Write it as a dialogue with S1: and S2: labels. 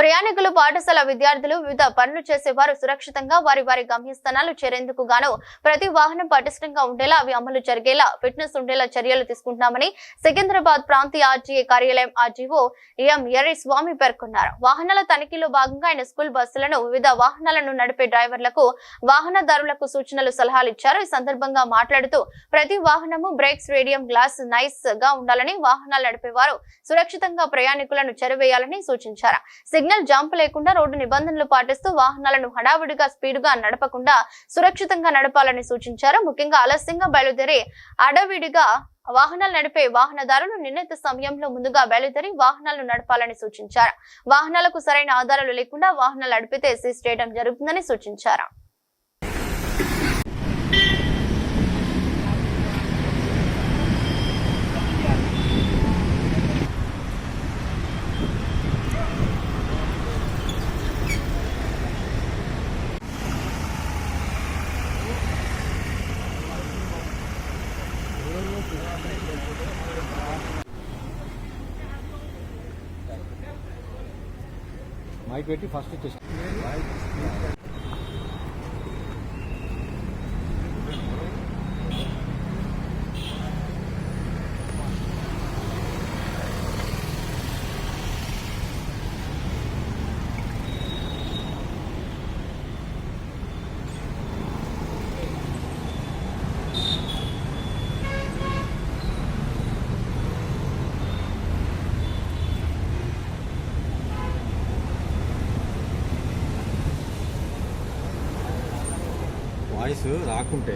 S1: ప్రయాణికులు, పాఠశాల విద్యార్థులు, వివిధ పనులు చేసేవారు సురక్షితంగా వారి వారి గమ్యస్థానాలు చేరేందుకు గాను ప్రతి వాహనం పటిష్టంగా ఉండేలా అవి అమలు జరిగేలా ఫిట్నెస్ ఉండేలా చర్యలు తీసుకుంటున్నామని సికింద్రాబాద్ ప్రాంతీయ ఆర్టీఏ కార్యాలయం ఆర్జీఓ ఎం ఎర్రి స్వామి పేర్కొన్నారు. వాహనాల తనిఖీలో భాగంగా ఆయన స్కూల్ బస్సులను, వివిధ వాహనాలను నడిపే డ్రైవర్లకు, వాహనదారులకు సూచనలు, సలహాలు ఇచ్చారు. ఈ సందర్భంగా మాట్లాడుతూ ప్రతి వాహనము బ్రేక్స్, రేడియం గ్లాస్ నైస్ గా ఉండాలని, వాహనాలు నడిపేవారు సురక్షితంగా ప్రయాణికులను చేరవేయాలని సూచించారు. సిగ్నల్ జంప్ లేకుండా రోడ్డు నిబంధనలు పాటిస్తూ వాహనాలను హడావుడిగా స్పీడుగా నడపకుండా సురక్షితంగా నడపాలని సూచించారు. ముఖ్యంగా ఆలస్యంగా బయలుదేరి అడవిడిగా వాహనాలు నడిపే వాహనదారులు నిర్ణీత సమయంలో ముందుగా బయలుదేరి వాహనాలను నడపాలని సూచించారు. వాహనాలకు సరైన ఆధారాలు లేకుండా వాహనాలు నడిపితే సీజ్ చేయడం జరుగుతుందని సూచించారు.
S2: మైక్ పెట్టి ఫస్ట్ టెస్ట్ వాయిస్ రాకుంటే